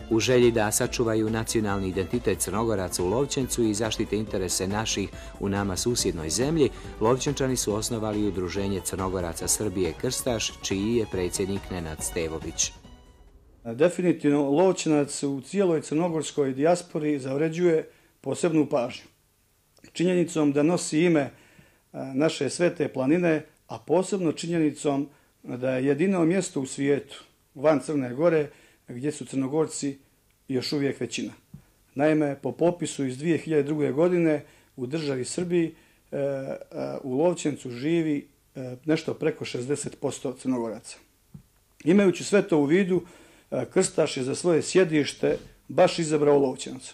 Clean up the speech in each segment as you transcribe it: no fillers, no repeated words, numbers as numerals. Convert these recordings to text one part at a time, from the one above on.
U želji da sačuvaju nacionalni identitet Crnogoraca u Lovćencu i zaštite interese naših u nama susjednoj zemlji, Lovćenčani su osnovali Udruženje Crnogoraca Srbije Krstaš, čiji je predsjednik Nenad Stevović. Definitivno Lovćenac u cijeloj crnogorskoj dijaspori zavređuje posebnu pažnju. Činjenicom da nosi ime naše svete planine, a posebno činjenicom da je jedino mjesto u svijetu van Crne Gore gdje su Crnogorci još uvijek većina. Naime, po popisu iz 2002. godine u državi Srbiji u Lovćencu živi nešto preko 60% Crnogoraca. Imajući sve to u vidu, Krstaš je za svoje sjedište baš izabrao Lovćenac.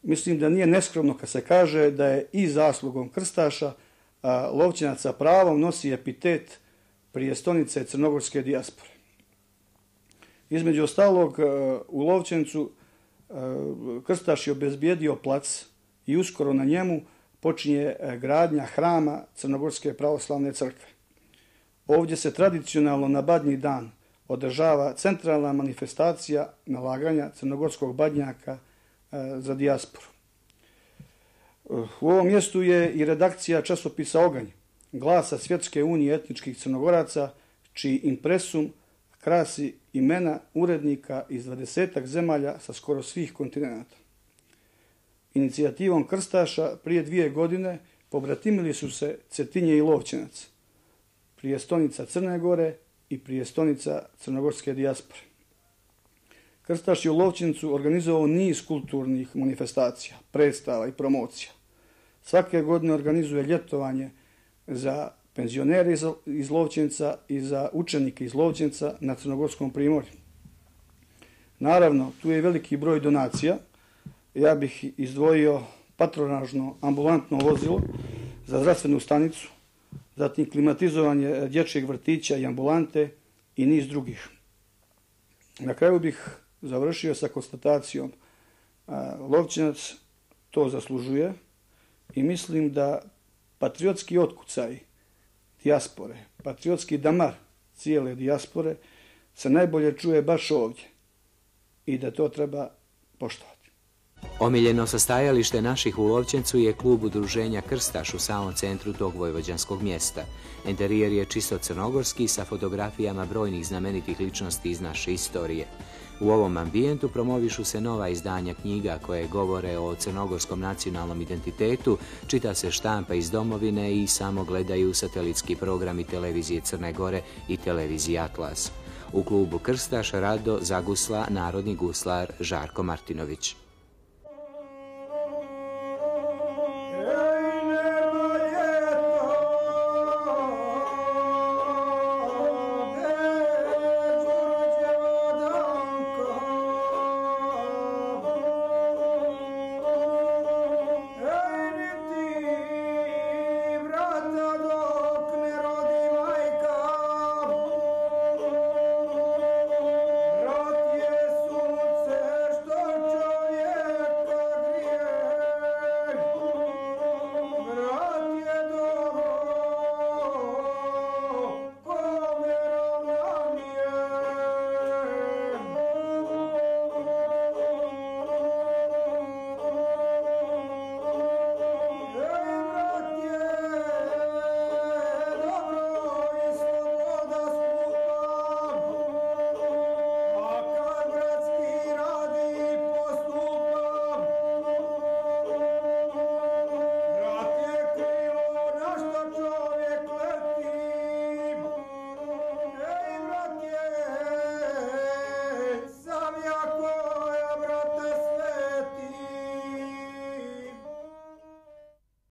Mislim da nije neskromno kad se kaže da je i zaslugom Krstaša Lovćenaca pravom nosi epitet prijestolnice crnogorske dijaspore. Između ostalog, u Lovćencu Krstaš je obezbijedio plac i uskoro na njemu počinje gradnja hrama Crnogorske pravoslavne crkve. Ovdje se tradicionalno na Badnji dan održava centralna manifestacija nalaganja crnogorskog badnjaka za dijasporu. U ovom mjestu je i redakcija časopisa Oganj, glasa Svjetske unije etničkih Crnogoraca, čiji impresum krasi imena urednika iz 20 zemalja sa skoro svih kontinenata. Inicijativom Krstaša prije 2 godine pobratimili su se Cetinje i Lovćenac, prijestolnica Crne Gore i prijestolnica crnogorske dijaspore. Krstaš je u Lovćencu organizovao niz kulturnih manifestacija, predstava i promocija. Svake godine organizuje ljetovanje za penzionere iz Lovćenca i za učenike iz Lovćenca na Crnogorskom primorju. Naravno, tu je i veliki broj donacija. Ja bih izdvojio patronažno ambulantno vozilo za zdravstvenu stanicu, zatim klimatizovanje dječjeg vrtića i ambulante i niz drugih. Na kraju bih završio sa konstatacijom: Lovćenac to zaslužuje i mislim da patriotski otkucaj dijaspore, patriotski damar cijele dijaspore se najbolje čuje baš ovdje i da to treba poštovati. Omiljeno sastajalište naših u Lovćencu je klub Udruženja Krstaš u samom centru tog vojvođanskog mjesta. Interijer je čisto crnogorski sa fotografijama brojnih znamenitih ličnosti iz naše istorije. U ovom ambijentu promovišu se nova izdanja knjiga koje govore o crnogorskom nacionalnom identitetu, čita se štampa iz domovine i samo gledaju satelitski programi televizije Crne Gore i televizije Atlas. U klubu Krstaš rado zagusla narodni guslar Žarko Martinović.